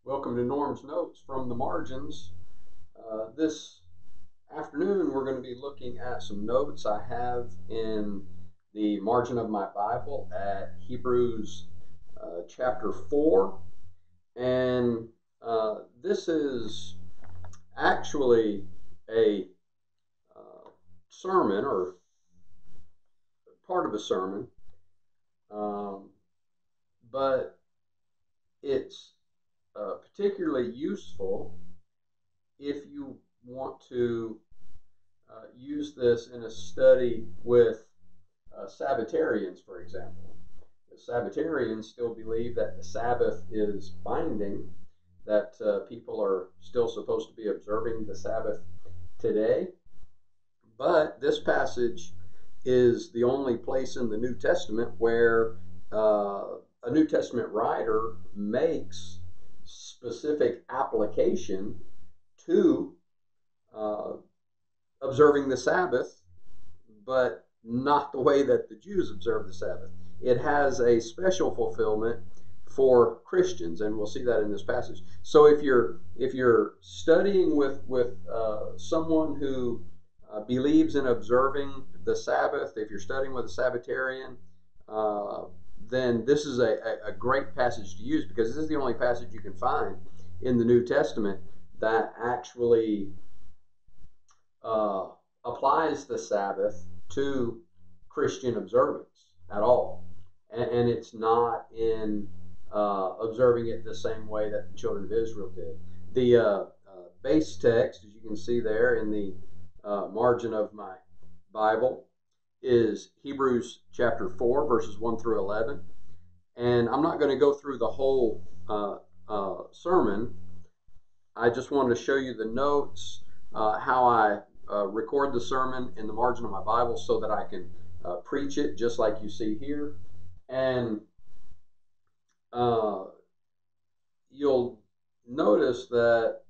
Welcome to Norm's Notes from the Margins. This afternoon, we're going to be looking at some notes I have in the margin of my Bible at Hebrews chapter 4. And this is actually a sermon or part of a sermon, um, but it's particularly useful if you want to use this in a study with Sabbatarians, for example. The Sabbatarians still believe that the Sabbath is binding, that people are still supposed to be observing the Sabbath today. But this passage is the only place in the New Testament where a New Testament writer makes specific application to uh, observing the Sabbath, but not the way that the Jews observe the Sabbath. It has a special fulfillment for Christians, and we'll see that in this passage. So if you're studying with someone who believes in observing the Sabbath, if you're studying with a Sabbatarian, uh, then this is a great passage to use because this is the only passage you can find in the New Testament that actually uh, applies the Sabbath to Christian observance at all. And it's not in observing it the same way that the children of Israel did. The base text, as you can see there in the margin of my Bible, is Hebrews chapter 4, verses 1 through 11. And I'm not going to go through the whole sermon. I just wanted to show you the notes, how I record the sermon in the margin of my Bible so that I can preach it just like you see here. And uh, you'll notice that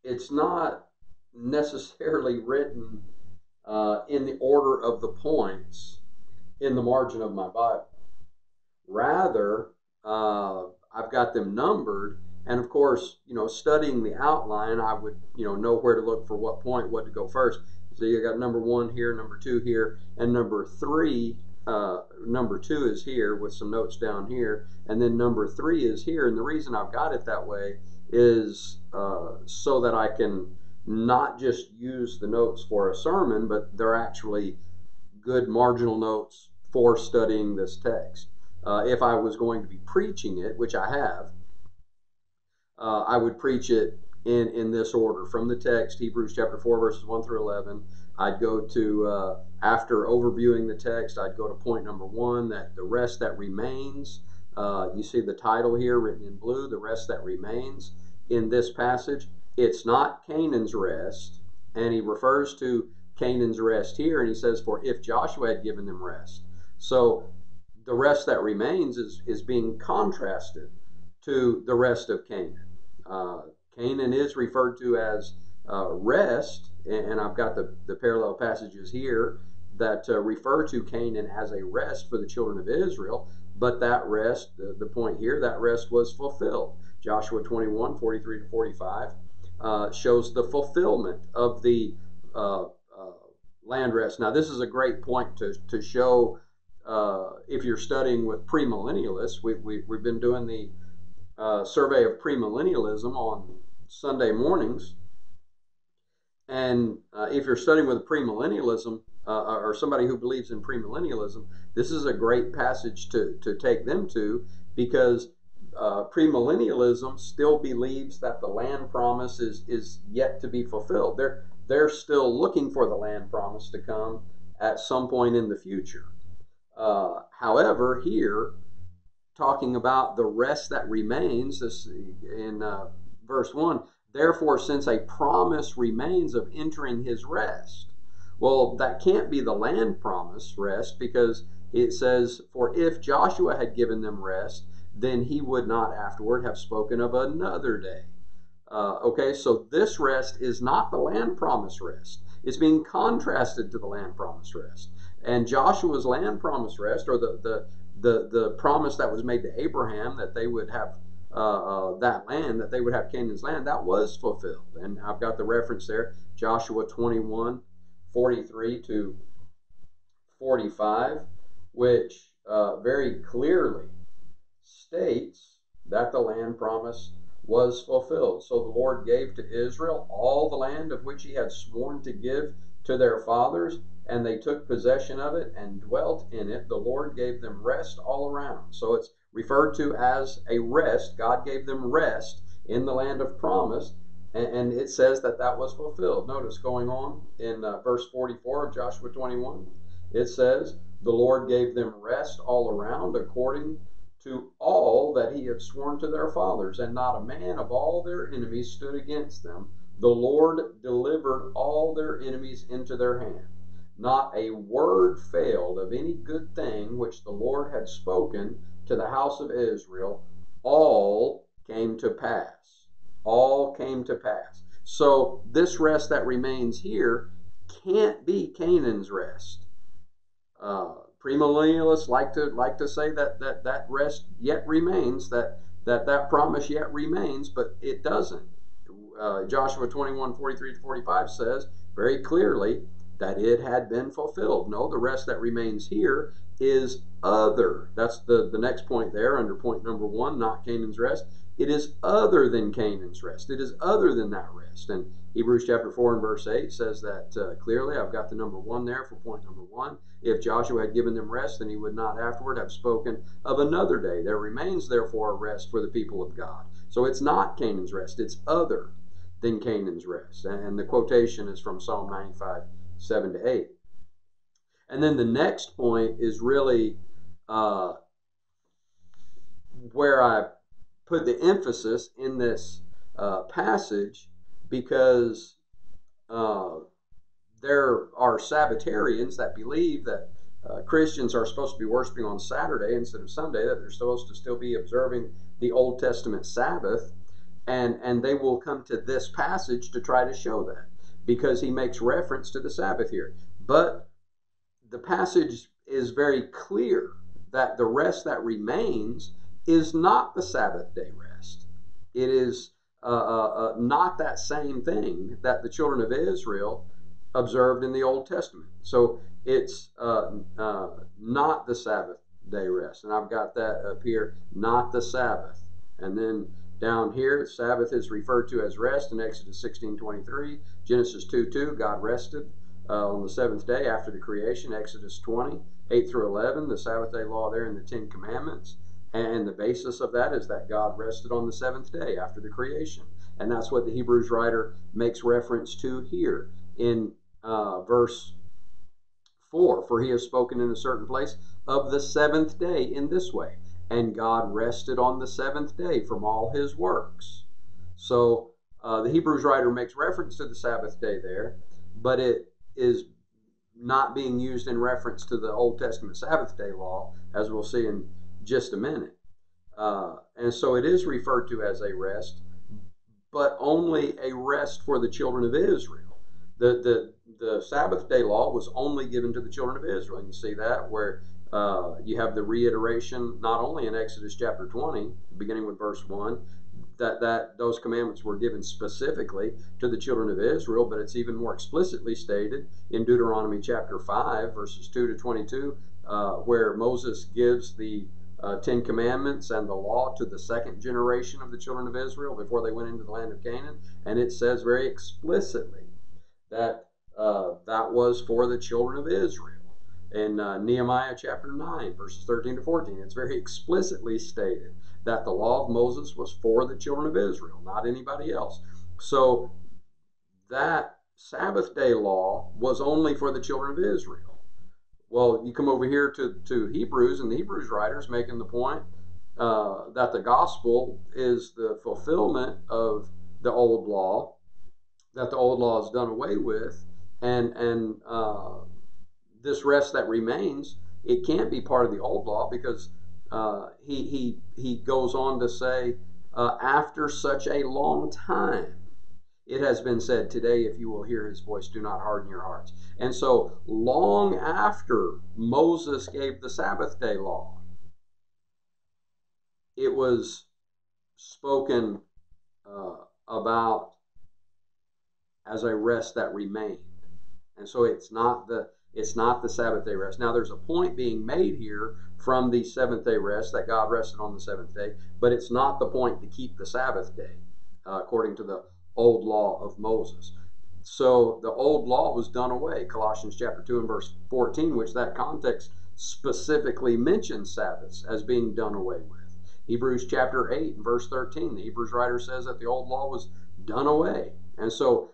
it's not necessarily written in the order of the points in the margin of my Bible. Rather, I've got them numbered, and of course, studying the outline, I would, know where to look for what point, what to go first. So you got number one here, number two here, and number three. Number two is here with some notes down here, and then number three is here. And the reason I've got it that way is so that I can not just use the notes for a sermon, but they're actually good marginal notes for studying this text. If I was going to be preaching it, which I have, I would preach it in this order from the text, Hebrews chapter 4, verses 1 through 11. I'd go to, after overviewing the text, I'd go to point number one, that the rest that remains. You see the title here written in blue, the rest that remains in this passage. It's not Canaan's rest, and he refers to Canaan's rest here, and he says, for if Joshua had given them rest. So the rest that remains is being contrasted to the rest of Canaan. Canaan is referred to as rest, and I've got the parallel passages here that refer to Canaan as a rest for the children of Israel, but that rest, the point here, that rest was fulfilled. Joshua 21, 43 to 45 shows the fulfillment of the land rest. Now, this is a great point to show if you're studying with premillennialists. We've been doing the survey of premillennialism on Sunday mornings. And if you're studying with premillennialism or somebody who believes in premillennialism, this is a great passage to take them to because premillennialism still believes that the land promise is yet to be fulfilled. They're still looking for the land promise to come at some point in the future. However, here, talking about the rest that remains, this in verse 1, therefore, since a promise remains of entering his rest. Well, that can't be the land promise rest because it says, for if Joshua had given them rest, then he would not afterward have spoken of another day. Okay, so this rest is not the land promise rest. It's being contrasted to the land promise rest. And Joshua's land promise rest, or the promise that was made to Abraham that they would have that land, that they would have Canaan's land, that was fulfilled. And I've got the reference there, Joshua 21:43 to 45, which very clearly states that the land promise was fulfilled. So the Lord gave to Israel all the land of which he had sworn to give to their fathers, and they took possession of it and dwelt in it. The Lord gave them rest all around. So it's referred to as a rest. God gave them rest in the land of promise, and it says that that was fulfilled. Notice going on in verse 44 of Joshua 21, it says, the Lord gave them rest all around according to all that he had sworn to their fathers, and not a man of all their enemies stood against them. The Lord delivered all their enemies into their hand. Not a word failed of any good thing which the Lord had spoken to the house of Israel. All came to pass. All came to pass. So this rest that remains here can't be Canaan's rest. Premillennialists like to say that rest yet remains, that promise yet remains, but it doesn't. Joshua 21:43 to 45 says very clearly that it had been fulfilled. No, the rest that remains here is other. That's the next point there under point number 1, not Canaan's rest. It is other than Canaan's rest. It is other than that rest. And Hebrews chapter 4 and verse 8 says that clearly. I've got the number 1 there for point number 1. If Joshua had given them rest, then he would not afterward have spoken of another day. There remains therefore a rest for the people of God. So it's not Canaan's rest. It's other than Canaan's rest. And the quotation is from Psalm 95, 7 to 8. And then the next point is really where I put the emphasis in this passage, because there are Sabbatarians that believe that Christians are supposed to be worshiping on Saturday instead of Sunday, that they're supposed to still be observing the Old Testament Sabbath, and they will come to this passage to try to show that, because he makes reference to the Sabbath here. But the passage is very clear that the rest that remains is not the Sabbath day rest. It is not that same thing that the children of Israel observed in the Old Testament. So it's not the Sabbath day rest. And I've got that up here, not the Sabbath. And then down here, Sabbath is referred to as rest in Exodus 16:23, Genesis 2:2, God rested on the seventh day after the creation, Exodus 20, 8 through 11, the Sabbath day law there in the Ten Commandments. And the basis of that is that God rested on the seventh day after the creation. And that's what the Hebrews writer makes reference to here in verse 4. For he has spoken in a certain place of the seventh day in this way. And God rested on the seventh day from all his works. So the Hebrews writer makes reference to the Sabbath day there, but it is not being used in reference to the Old Testament Sabbath day law, as we'll see in just a minute. And so it is referred to as a rest, but only a rest for the children of Israel. The Sabbath day law was only given to the children of Israel. And you see that where you have the reiteration not only in Exodus chapter 20, beginning with verse 1, that those commandments were given specifically to the children of Israel, but it's even more explicitly stated in Deuteronomy chapter 5, verses 2 to 22, where Moses gives the Ten Commandments and the law to the second generation of the children of Israel before they went into the land of Canaan. And it says very explicitly that that was for the children of Israel. In Nehemiah chapter 9, verses 13 to 14, it's very explicitly stated that the law of Moses was for the children of Israel, not anybody else. So that Sabbath day law was only for the children of Israel. Well, you come over here to Hebrews, and the Hebrews writer is making the point that the gospel is the fulfillment of the old law, that the old law is done away with, and this rest that remains, it can't be part of the old law, because he goes on to say, after such a long time, It has been said, today, if you will hear his voice, do not harden your hearts. And so, long after Moses gave the Sabbath day law, it was spoken about as a rest that remained. And so it's not the Sabbath day rest. Now there's a point being made here from the seventh day rest, that God rested on the seventh day, but it's not the point to keep the Sabbath day, according to the old law of Moses. So the old law was done away. Colossians chapter 2 and verse 14, which that context specifically mentions Sabbaths as being done away with. Hebrews chapter 8 and verse 13, the Hebrews writer says that the old law was done away. And so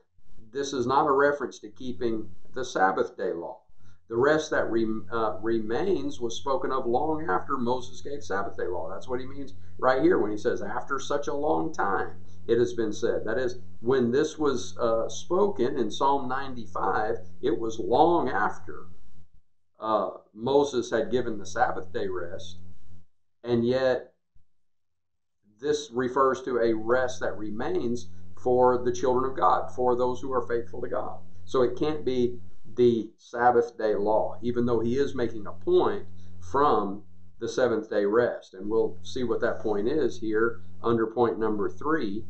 this is not a reference to keeping the Sabbath day law. The rest that remains was spoken of long after Moses gave Sabbath day law. That's what he means right here when he says, after such a long time it has been said. That is, when this was spoken in Psalm 95, it was long after Moses had given the Sabbath day rest, and yet this refers to a rest that remains for the children of God, for those who are faithful to God. So it can't be the Sabbath day law, even though he is making a point from the seventh day rest. And we'll see what that point is here under point number 3.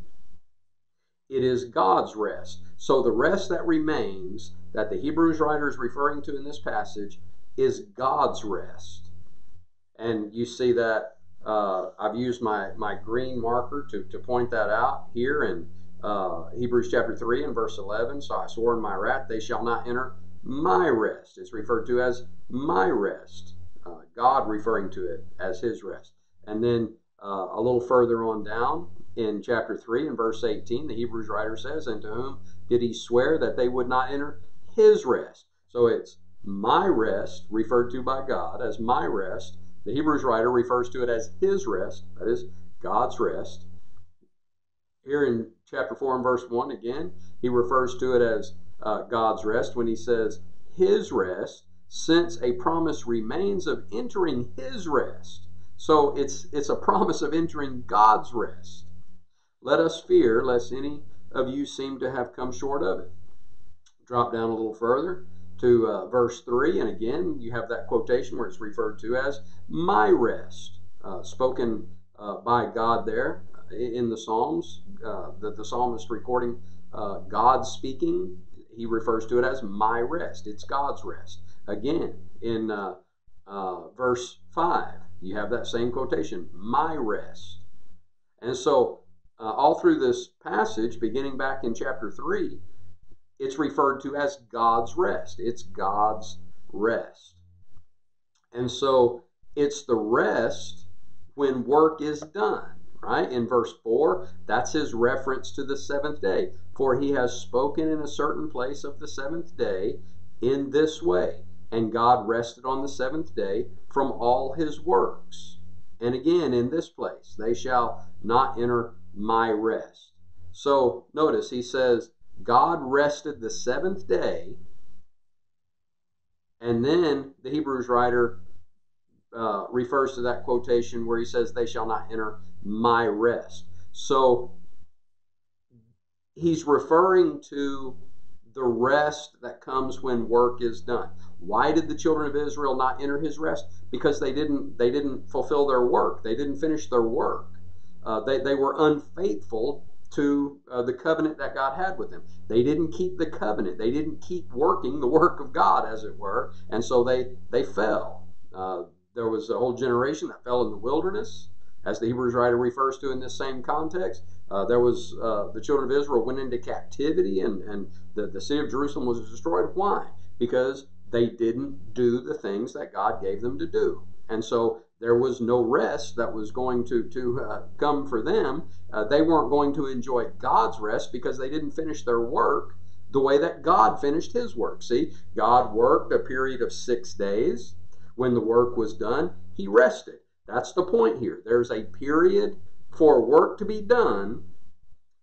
It is God's rest. So the rest that remains that the Hebrews writer is referring to in this passage is God's rest. And you see that I've used my green marker to point that out here in Hebrews chapter 3 and verse 11. So I swore in my wrath, they shall not enter my rest. It's referred to as my rest. God referring to it as his rest. And then a little further on down in chapter 3 and verse 18, the Hebrews writer says, and to whom did he swear that they would not enter his rest? So it's my rest, referred to by God as my rest. The Hebrews writer refers to it as his rest, that is, God's rest. Here in chapter 4 and verse 1, again, he refers to it as God's rest when he says his rest, since a promise remains of entering his rest. So it's a promise of entering God's rest. Let us fear lest any of you seem to have come short of it. Drop down a little further to verse 3, and again you have that quotation where it's referred to as my rest, spoken by God there in the Psalms. The psalmist recording God speaking, he refers to it as my rest. It's God's rest. Again, in verse 5, you have that same quotation, my rest. And so all through this passage, beginning back in chapter 3, it's referred to as God's rest. It's God's rest. And so it's the rest when work is done, right? In verse 4, that's his reference to the seventh day. For he has spoken in a certain place of the seventh day in this way. And God rested on the seventh day from all his works. And again, in this place, they shall not enter my rest. So notice he says, God rested the seventh day, and then the Hebrews writer refers to that quotation where he says, they shall not enter my rest. So he's referring to the rest that comes when work is done. Why did the children of Israel not enter his rest? Because they didn't fulfill their work. They didn't finish their work. They were unfaithful to the covenant that God had with them. They didn't keep the covenant. They didn't keep working the work of God, as it were, and so they fell. There was a whole generation that fell in the wilderness, as the Hebrews writer refers to in this same context. There was the children of Israel went into captivity, and the city of Jerusalem was destroyed. Why? Because they didn't do the things that God gave them to do. And so there was no rest that was going to come for them. They weren't going to enjoy God's rest because they didn't finish their work the way that God finished his work. See, God worked a period of 6 days. When the work was done, he rested. That's the point here. There's a period for work to be done,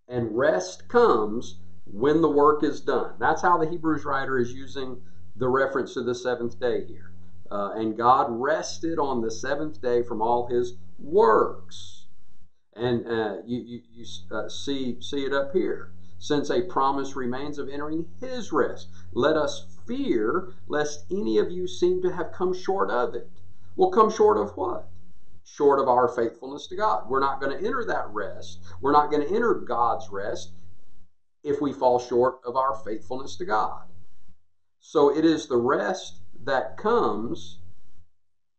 and rest comes when the work is done. That's how the Hebrews writer is using the reference to the seventh day here. And God rested on the seventh day from all his works. And you see it up here. since a promise remains of entering his rest. Let us fear lest any of you seem to have come short of it. Well, come short of what? Short of our faithfulness to God. We're not going to enter that rest. We're not going to enter God's rest if we fall short of our faithfulness to God. So it is the rest that comes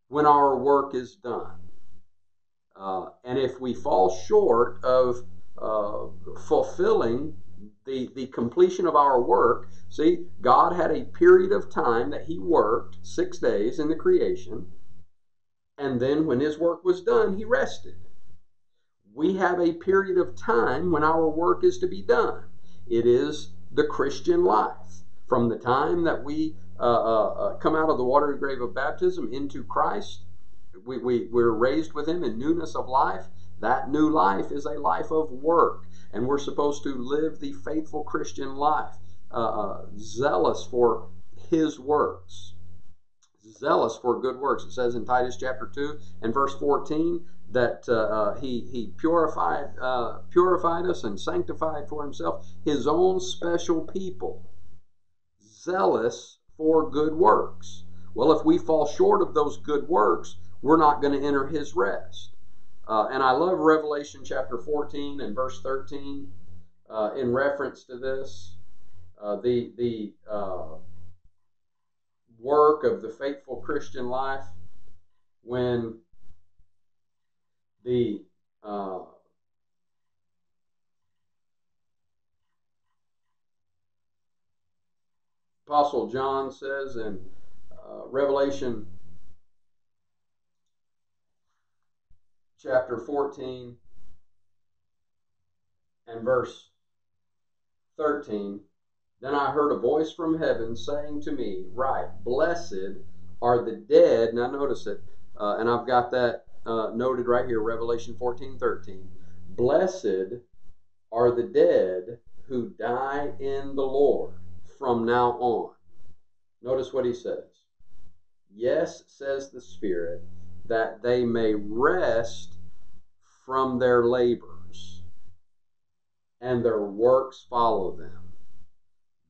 when our work is done. And if we fall short of fulfilling the completion of our work, see, God had a period of time that he worked, 6 days in the creation, and then when his work was done, he rested. We have a period of time when our work is to be done. It is the Christian life. From the time that we come out of the watery grave of baptism into Christ, we're raised with him in newness of life. That new life is a life of work, and we're supposed to live the faithful Christian life, zealous for his works, zealous for good works. It says in Titus chapter 2 and verse 14 that he purified us and sanctified for himself his own special people, zealous for good works. Well, if we fall short of those good works, we're not going to enter his rest. And I love Revelation chapter 14 and verse 13 in reference to this. The work of the faithful Christian life, when the Apostle John says in Revelation chapter 14 and verse 13, then I heard a voice from heaven saying to me, write, blessed are the dead. Now notice it, and I've got that noted right here, Revelation 14:13. Blessed are the dead who die in the Lord from now on. Notice what he says. Yes, says the Spirit, that they may rest from their labors, and their works follow them.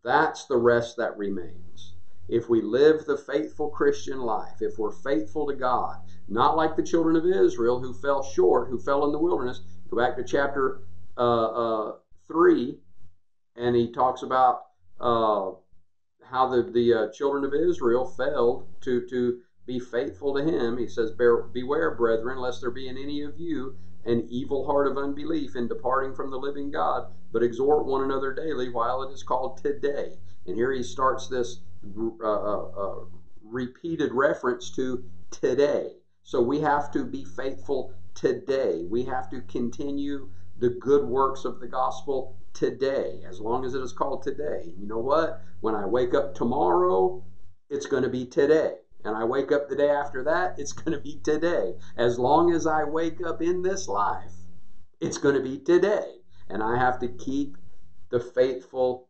That's the rest that remains. If we live the faithful Christian life, if we're faithful to God, not like the children of Israel who fell short, who fell in the wilderness. Go back to chapter 3, and he talks about how the children of Israel failed to be faithful to him. He says, beware, brethren, lest there be in any of you an evil heart of unbelief in departing from the living God, but exhort one another daily while it is called today. And here he starts this repeated reference to today. So we have to be faithful today. We have to continue the good works of the gospel today, as long as it is called today. You know what? When I wake up tomorrow, it's going to be today. And I wake up the day after that, it's going to be today. As long as I wake up in this life, it's going to be today. And I have to keep the faithful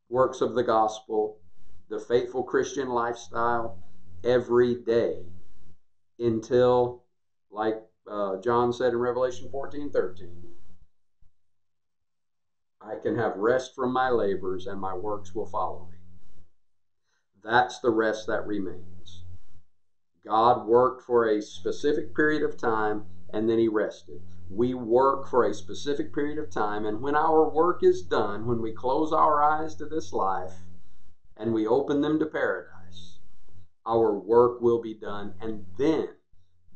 works of the gospel, the faithful Christian lifestyle every day until, like John said in Revelation 14:13, I can have rest from my labors and my works will follow me. That's the rest that remains. God worked for a specific period of time and then he rested. We work for a specific period of time, and when our work is done, when we close our eyes to this life and we open them to paradise, our work will be done and then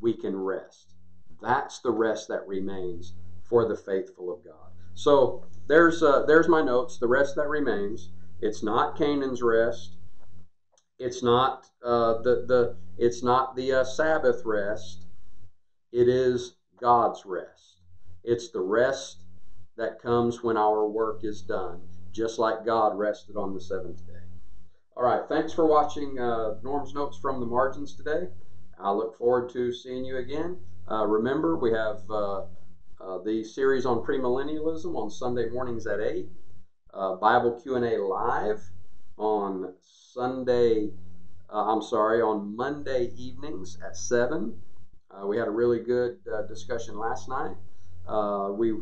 we can rest. That's the rest that remains for the faithful of God. So there's my notes. The rest that remains. It's not Canaan's rest. It's not the Sabbath rest. It is God's rest. It's the rest that comes when our work is done, just like God rested on the seventh day. All right, thanks for watching Norm's Notes from the Margins today. I look forward to seeing you again. Remember, we have the series on premillennialism on Sunday mornings at 8. Bible Q&A live on on Monday evenings at 7. We had a really good discussion last night. We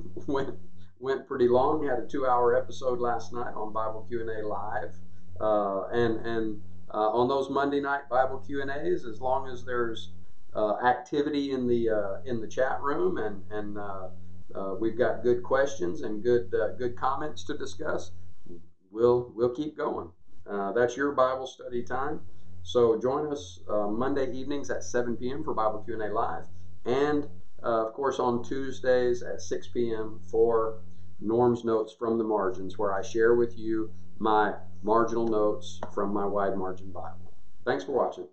went pretty long. Had a 2-hour episode last night on Bible Q&A Live. On those Monday night Bible Q&As, as long as there's activity in the chat room, and we've got good questions and good comments to discuss, we'll keep going. That's your Bible study time. So join us Monday evenings at 7 p.m. for Bible Q&A Live, and of course on Tuesdays at 6 p.m. for Norm's Notes from the Margins, where I share with you my marginal notes from my wide margin Bible. Thanks for watching.